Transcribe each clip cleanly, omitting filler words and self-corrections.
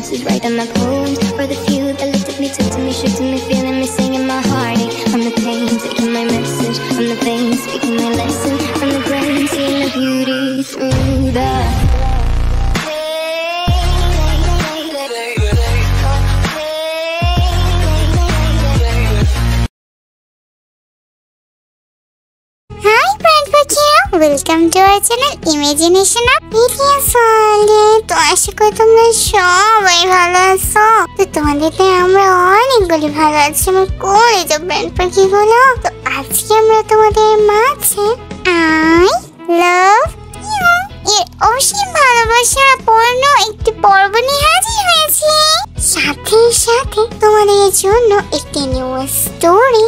to write on my poems. For the few that looked at me, took to me, shook to me, feeling me, singing my heartache. From the pain, taking my message. From the vein, speaking my lesson. From the brain, seeing the beauty through the welcome to our channel imagination of ভিডিওসলে। তো আশা করি তোমরা সবাই ভালো আছো। তো তোমাদেরতে আমরা অনেকগুলি ভালো আছি আমার কলেজ ব্র্যান্ড পাখিগুলো। তো আজকে আমরা তোমাদের মাঝে আই লাভ ইউ এর অসীম ভালোবাসা পূর্ণ একটি পর্ব নিয়ে হাজির হয়েছি। সাথে সাথে তোমাদের জন্য একটি নিউ স্টোরি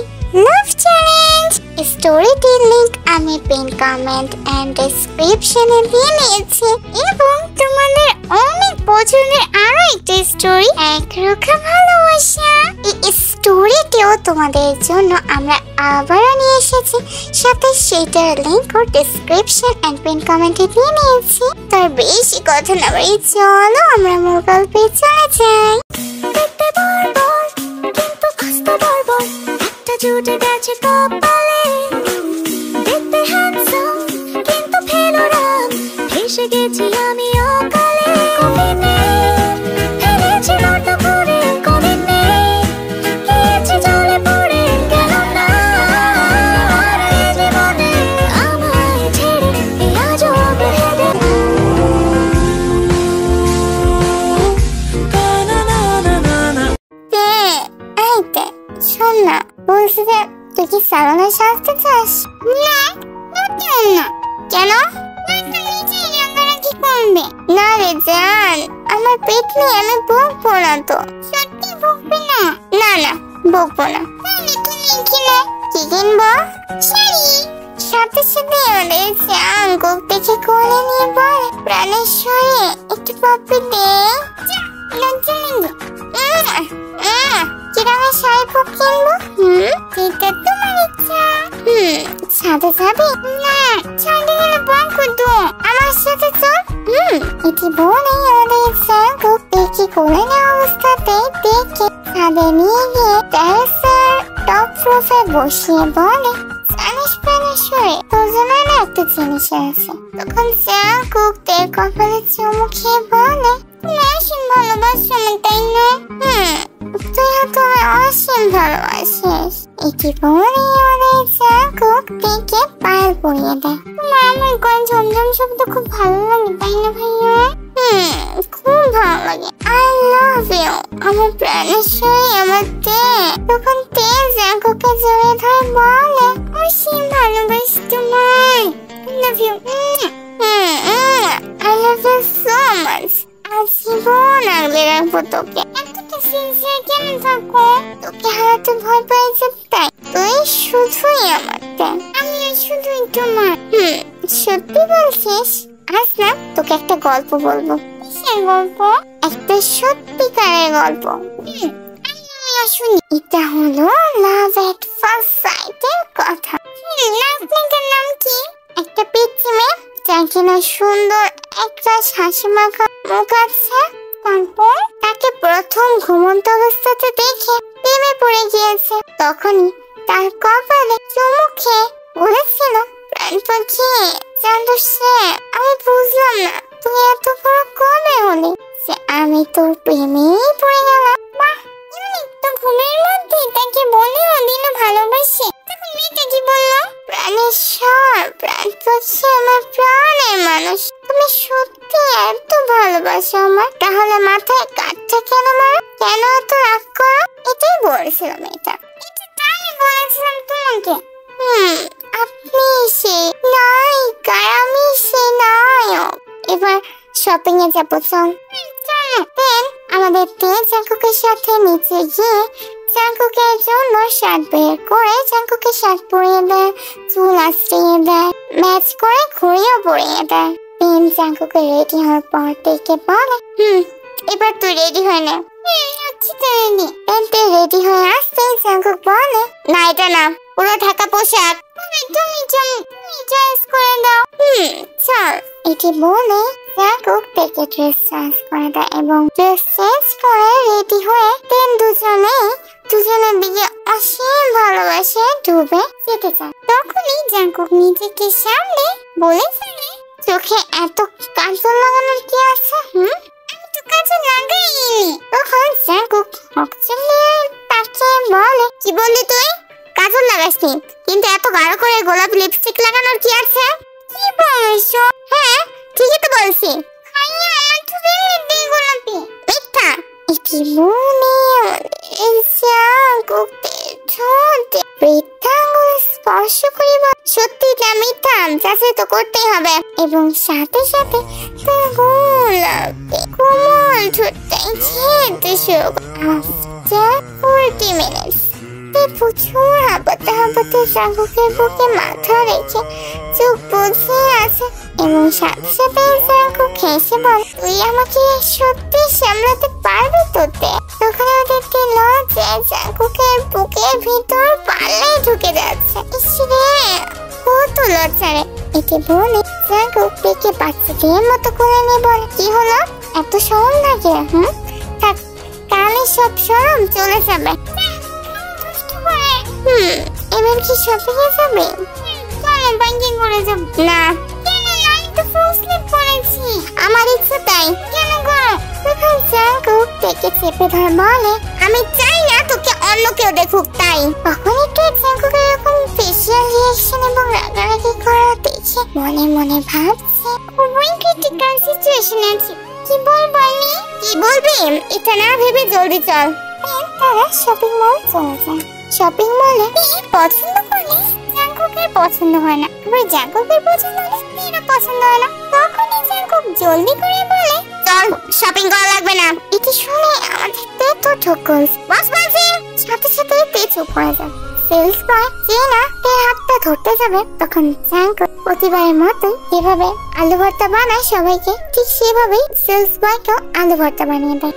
লাভ চ্যালেঞ্জ। স্টোরিটির লিংক আমি পিন কমেন্ট এন্ড ডেসক্রিপশনে দিয়ে নিয়েছি এবং তোমাদের অনেক পছন্দের আরো একটি স্টোরি একরোখা ভালোবাসা। এই স্টোরিটিও তোমাদের জন্য আমরা আবারও নিয়ে এসেছি, সাথে সেটার লিংক ও ডেসক্রিপশন এন্ড পিন কমেন্টে দিয়ে নিয়েছি। তার বেশি কথা না বাড়ি চলো আমরা মূল গল্পে চলে যাই। দেখতে বর্বর কিন্তু আসতে বর্বর একটা জুটে গেছে কপালে, দেখতে হ্যান্ডসাম কিন্তু ফেলো রাম, ভেসে গেছি আমি অকালে। কবে নেই ফেলেছি নর্দ করে, কবে নেই গিয়েছি জলে পড়ে, গেল না আর এই জীবনে আমায় ছেড়ে এই আজব হেঁটে। শোন না, বলছি যে তুই কি সালনে সাজতে চাস? না না। কেন? কি করবে? না রে জান, আমার পেট নেই, আমি বকবো না। তো সত্যি বকবি না? না না বকবো না। তাহলে তুমি কিনে কি কিনবো? শাড়ি। সাথে সাথে আমাদের জাঙ্কুক দেখে কোলে নিয়ে বলে, প্রাণেশ্বরে একটু পাপ্পি দে। লজ্জা লাগবে। কিরকমের শাড়ি পপ কিনবো? সেটা তোমার ইচ্ছা। সাথে যাবি? না, ছাদে গেলে বক তো। আমার সাথে চল। এটি বলে আমাদের জাঙ্কুক দেখি কোলে নেওয়া অবস্থাতে দেখে ছাদে নিয়ে গিয়ে টেরেসের টপ রুফে বসিয়ে বলে, জানিস প্রাণেশ্বরে তোর জন্য না একটা জিনিস আছে। তখন জাঙ্কুক তের কপালে চুমু খেয়ে বলে, অসীম ভালোবাসো না তাই না? তুই হয়তো অসীম ভালোবাসিস। এটি বলে আমাদের জাঙ্কুক থেকে পায়েল পরিয়ে দেয়। আমার গান ঝমঝম শব্দ খুব ভালো লাগে তাই না ভাইয়া? খুব ভালো লাগে। আই লাভ ইউ আমার প্রাণেশ্বরী, আমার তে। তখন তে জাঙ্কুককে জড়িয়ে ধরে বলে, অসীম ভালোবাসি তোমায়। I love you. I love you so much. আজীবন আগলে রাখবো তোকে। এতটা সিনসিয়ার কেন থাকো? তোকে হারাতে ভয় পাই যে তাই। তুই শুধুই আমার, আমিও শুধুই তোমার। সত্যি বলছিস? আজ না তোকে একটা গল্প বলবো। কিসের গল্প? একটা সত্যিকারের গল্প। আমিও শুনি। এটা হলো লাভ এট ফার্স্ট সাইটের কথা। নায়কের নাম কি? একটা পিচ্চি মেয়ে যার কিনা সুন্দর একটা হাসি মাখা মুখ আছে। তারপর তাকে প্রথম ঘুমন্ত অবস্থাতে দেখে প্রেমে পড়ে গিয়েছে। তখনই তার কপালে চুমু খেয়ে বলেছিল, প্রাণ পাখি জানিস আমি বুঝলাম না তুই এত বড় কবে হলি যে আমি তোর প্রেমেই পড়ে গেলাম। বাহ, তো ঘুমের মধ্যে তাকে বলেও দিল ভালোবাসি। তখন মেয়েটা কি বললো, প্রাণেশ্বর প্রাণ পাখি আমার প্রাণের মানুষ, তুমি সত্যি এত ভালোবাসো আমার, তাহলে মাথায় কাঠটা কেন মারো, কেন এত রাগ করো? এটাই বলেছিল মেয়েটা। এটা তাই বলেছিলাম তোমাকে। আপনি সে নায়িকা, আমি সে নায়ক। এবার শপিং এ যাবো, চল। দেন আমাদের তে জাঙ্কুকের সাথে নিচে গিয়ে জাঙ্কুকের জন্য শার্ট বের করে জাঙ্কুকের শার্ট পরিয়ে দেয়, চুল আঁচড়িয়ে দেয়, ম্যাচ করে ঘড়িও পরিয়ে দেয়। দেন জাঙ্কুকে রেডি হওয়ার পর টেকে বলে, এবার তুই রেডি হয়ে নে। আচ্ছা তো রেডি। দেন তে রেডি হয়ে আসতে জাঙ্কুক বলে, না এটা না, পুরো ঢাকা পোশাক। তুমি চয়েস করে দাও। চল। এটি বলে জাঙ্কুক থেকে ড্রেস চেঞ্জ করে দেয় এবং ড্রেস চেঞ্জ করে রেডি হয়ে দেন দুজনের দিকে অসীম ভালোবাসায় ডুবে যেতে চায়। তখনই জাঙ্কুক নিজেকে সামনে বলে ফেলে, চোখে এত কাজল লাগানোর কি আছে? আমি তো কাজল লাগাইনি। তখন জাঙ্কুক তাকে বলে, কি বললি তুই? কাজল লাগাসনি, কিন্তু এত গাঢ় করে গোলাপি লিপস্টিক লাগানোর কি আছে? কি বলছো? হ্যাঁ ঠিকই তো বলছি। গোলাপি মিথ্যা। এটি মনে স্পর্শ করিব, সত্যি না মিথ্যা যাচাই তো করতেই হবে। এবং সাথে সাথে তার গোলাপি কোমল ঠোঁটটা খেতে শুরু করে। 40 minutes প্রচুর হাঁপাতে জাঙ্কুকের বুকে মাথা রেখে চোখ বুঝে আছে এবং সাথে সাথে জাঙ্কুক হেসে বলে, তুই আমাকে সত্যি সামলাতে পারবি তো? তখন ওদের দিল যে জাঙ্কুকের বুকের ভিতর পাল্লাই ঢুকে যাচ্ছে। ইসরে কত লজ্জা রে। এটি বলে জাঙ্কুক পেকে বাচ্চাদের মতো করে নিয়ে বলে, কি হলো, এত শরম লাগে? থাক, কালে সব শরম চলে যাবে। এবার কি শপিং এ যাবে? চলো ব্যাংকিং করে যাব। না কেন, আমি তো ফুল স্লিপ করেছি। আমার ইচ্ছে তাই। কেন গো? তখন জাঙ্কুক থেকে চেপে ধরে বলে, আমি চাই না তোকে অন্য কেউ দেখুক তাই। তখন একটু জাঙ্কুকের এরকম ফেশিয়াল রিঅ্যাকশন এবং রাগারাগি করা দেখে মনে মনে ভাবছে, খুবই ক্রিটিক্যাল সিচুয়েশন আছে। কি বলবো আমি? কি বলবি? এটা না ভেবে জলদি চল। তারা শপিং মল চলে যায়। শপিং মলে পছন্দ করলে জাঙ্কুকের পছন্দ হয় না, আবার জাঙ্কুকের পছন্দ হলে তেরা পছন্দ হয় না। তখনই জাঙ্কুক জলদি করে বলে, চল শপিং করা লাগবে না। এটি শুনে আমাদের পেটও ঠোকল। বস বলছি। সাথে সাথে চুপ করে যায়। সেলস বয় যে না হাতটা ধরতে যাবে, তখন জাঙ্কুক প্রতিবারের মতোই যেভাবে আলু ভর্তা বানায় সবাইকে, ঠিক সেভাবেই সেলস বয়কেও আলু ভর্তা বানিয়ে দেয়।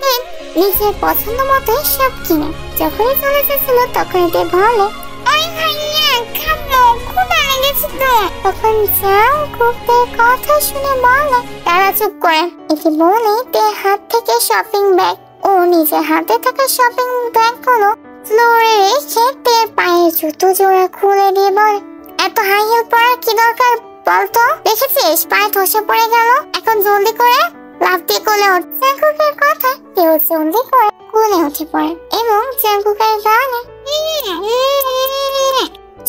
নিজের পছন্দ মতোই সব কিনে যখনই চলে যাচ্ছিল তখনই বলে, ওই ভাইয়া খাবো, ক্ষুধা লেগেছে তো। তখন জাঙ্কুকের কথা শুনে বলে, তারা চুপ করে। এটি বলে তে হাত থেকে শপিং ব্যাগ ও নিজের হাতে থাকা শপিং ব্যাগ গুলো ফ্লোরে রেখে তে পায়ের জুতো জোড়া খুলে দিয়ে বলে, এত হাই হিল পরার কি দরকার বলতো? দেখেছিস পায়ে ধসে পড়ে গেল, এখন জলদি করে লাফ দিয়ে কোলে ওঠ। জাঙ্কুকের কথা কেউ জলদি করে কোলে উঠে পড়ে এবং জাঙ্কুকের গানে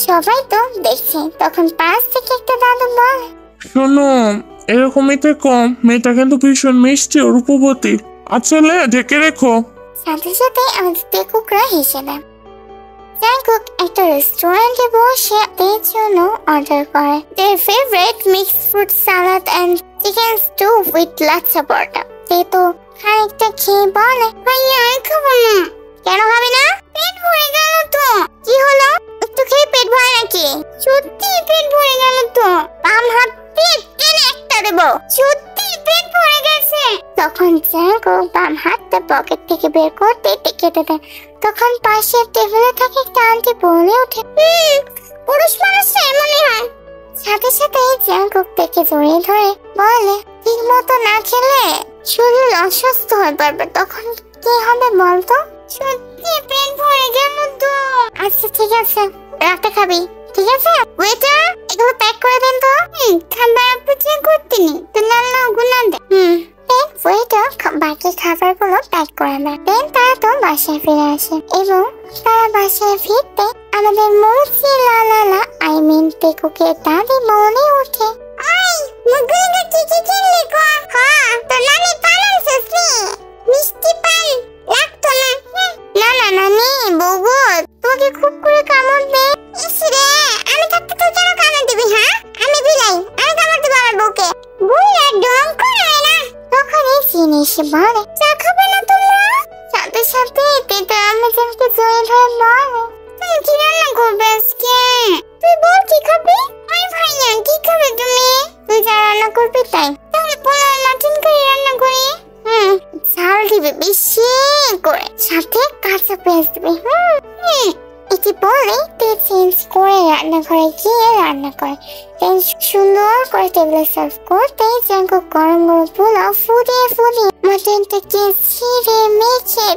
সবাই তো দেখছে। তখন পাশ থেকে একটা দাদু বলে, শোনো, এরকমই থেকো, মেয়েটা কিন্তু ভীষণ মিষ্টি ও রূপবতী, আসলে ঢেকে রেখো। সাথে সাথে আমাদের টেকুকরা হেসে দেয়। জাঙ্কুক একটা রেস্টুরেন্টে বসে তাদের জন্য অর্ডার করে their favorite mixed fruit salad and chicken stew with lachha paratha. তে তো খানিকটা খেয়ে বলে, ভাইয়া আমি খাবো না। কেন খাবি না? পেট ভরে গেল তো। কি হলো, একটু খেয়ে পেট ভরে নাকি? সত্যি পেট ভরে গেল তো। বাম হাত পেট টেনে একটা দেবো, সত্যি পেট ভরে গেছে। তখন জাঙ্কুক বাম হাতটা পকেট থেকে বের করতে কেটে দেয়। তখন পাশের টেবিলে থাকে একটা আন্টি বলে ওঠে, পুরুষ মানুষরা এমনই হয়। সাথে সাথে জাঙ্কুক থেকে জড়িয়ে ধরে বলে, ঠিক মতো না খেলে শরীর অসুস্থ হয়ে পড়বে, তখন কি হবে বলতো? সত্যি পেট ভরে গেল তো। আচ্ছা ঠিক আছে, রাতে খাবি, ঠিক আছে? ওয়েটার এগুলো প্যাক করে দেন তো। খাবার অপচয় করতে নেই, তো লাল্লা গুনা দে। ওয়েটার বাকি খাবারগুলো প্যাক করে দেয়। দেন তারা তো বাসায় ফিরে আসে এবং তারা বাসায় ফিরতে আমাদের মুচি লালালা টেকুকে দাদি বলে ওঠে, আই মুগুলিকে কি কি কিনলি গো? হ্যাঁ তো নানি পালন সসলি মিষ্টি পান লাগতো না। না না নানি বউগো তোমাকে খুব করে কামড় দে। ইসরে আমি থাকতে তুই কেন কামড় দিবি? হ্যাঁ আমি বিলাই, আমি কামড় দিব আমার বউকে। বুইয়া ডং করে না। তখনই চিনি এসে বলে, চা খাবে না তোমরা? সাথে সাথে তেতো আমাদেরকে জড়িয়ে ধরে বলে, তুই কি রান্না করবে আজকে? তুই বল কি খাবি? ওই ভাইয়া কি খাবে তুমি? তুই যা রান্না করবি তাই। তাহলে পোলাও মাটন কারি রান্না করি। ঝাল দিবে বেশি করে, সাথে কাঁচা পেঁয়াজ দিবে। এটি বলে তে করে রান্নাঘরে গিয়ে রান্না করে। দেন সুন্দর করে টেবিলে সার্ভ করতেই জাঙ্কুক গরম গরম পোলাও ফুরিয়ে ফুরিয়ে মটনটাকে ছিঁড়ে মেখে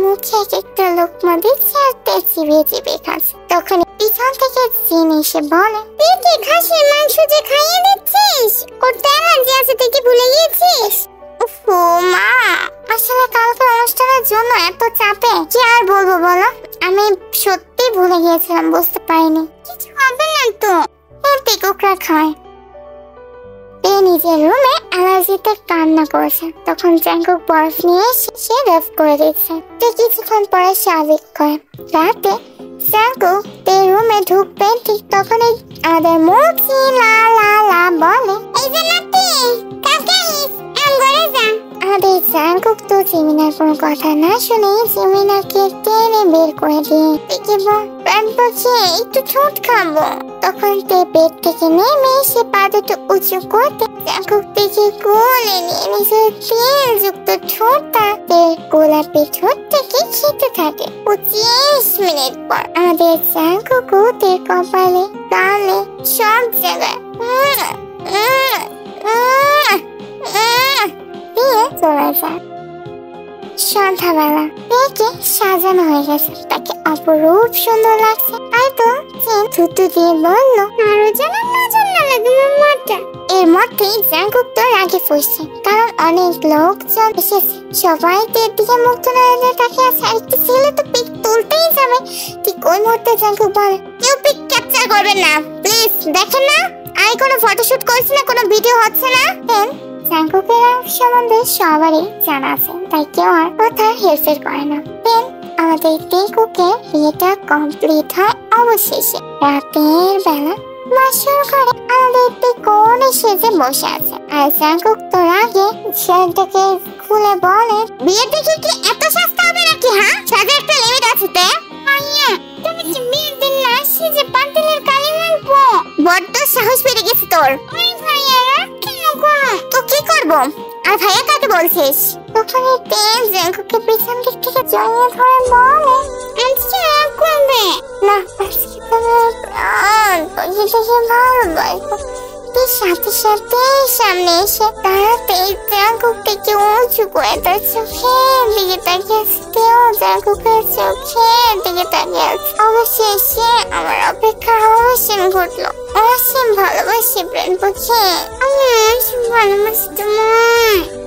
মুখে এক একটা লোকমা দিচ্ছে আর চিবিয়ে চিবিয়ে খাচ্ছে। তখন পিছন থেকে জিন এসে বলে, তুই কি খাসির মাংস যে খাইয়ে দিচ্ছিস? ওর অ্যালার্জি আছে তুই কি ভুলে গিয়েছিস? ও মা, আসলে কালকে অনুষ্ঠানের জন্য এত চাপে কি আর বলবো বলো, আমি সত্যি ভুলে গিয়েছিলাম, বুঝতে পারিনি। কিছু হবে না তো, এমনি কুকরা খায়। নিজের রুমে অ্যালার্জিতে কান্না করছে। তখন জাঙ্কুক বরফ নিয়ে সে রেফ করে দিচ্ছে। কিছুক্ষণ পরে স্বাভাবিক হয়। রাতে জাঙ্কুক রুমে ঢুকবে, ঠিক তখনই আমাদের মুচি লা লা লা বলে, এই যে নাতি কাকে আম ঘরে যা। আমাদের জাঙ্কুক তো জিমিনার কোনো কথা না শুনে জিমিনাকে টেনে বের করে দিয়ে দেখিব প্যান্ট বসে একটু ঠোঁট খাবো। তখন বেড থেকে নেমে সে পা দুটো উঁচু করতে জাঙ্কুক দেখে কোলে নিয়ে নিজের তেলযুক্ত ঠোঁটটা গোলাপি ঠোঁট থেকে খেতে থাকে। 25 মিনিট পর আমাদের জাঙ্কুক ওদের কপালে গালে সব জায়গায় দিয়ে চলে যায়। সন্ধ্যাবেলা মেয়েকে সাজানো হয়ে গেছে, তাকে অপরূপ সুন্দর লাগছে। তাই তো থুতু দিয়ে বলল, আরো যেন নজর না লাগে মামাটা। এর মধ্যেই জাঙ্কুক তো রাগে ফুসছে, কারণ অনেক লোকজন এসেছে। সবাই দিকে মুখ তুলে তাকিয়ে আছে, আর একটি ছেলে তো পিক তুলতেই যাবে। ঠিক ওই মুহূর্তে জাঙ্কুক বলে, কেউ পিক ক্যাপচার করবেন না প্লিজ, দেখেন না আমি কোনো ফটোশুট করছি না, কোনো ভিডিও হচ্ছে না। জাঙ্কুকের সম্বন্ধে সবারই জানা আছে, তাই কেউ আর কথা হেরফের করে না। দেন আমাদের টেকুকের বিয়েটা কমপ্লিট হয় অবশেষে। রাতের বেলা বাসর ঘরে আমাদের টেকুনে সেজে বসে আছে, আর জাঙ্কুক তো আগে শার্টটাকে খুলে বলে, বিয়ে দেখে কি এত সস্তা হবে নাকি? হ্যাঁ, সাজে একটা লিমিট আছে। তে মাইয়া তুমি কি বিয়ের দিন না সেজে পাতিলের কালি মাখবো? বড্ড সাহস বেড়ে গেছে তোর। ওই ভাইয়ারা তো কি করবো? আর ভাইয়া কাকে বলছিস? তখন জাঙ্কুকে পিছন দিক থেকে জড়িয়ে ধরে বলে, করবে না আজকে ভালোবাসবো। সাথে সাথে সামনে এসে দাঁড়াতে জাঙ্কুক থেকে উঁচু করে তার চোখের দিকে তাকিয়ে আছে। জাঙ্কুকের চোখের দিকে তাকিয়ে আছে। অবশেষে আমার অপেক্ষার অবসান ঘটলো। অসীম ভালোবাসি প্রেম পক্ষে, আমি অসীম ভালোবাসি তোমার।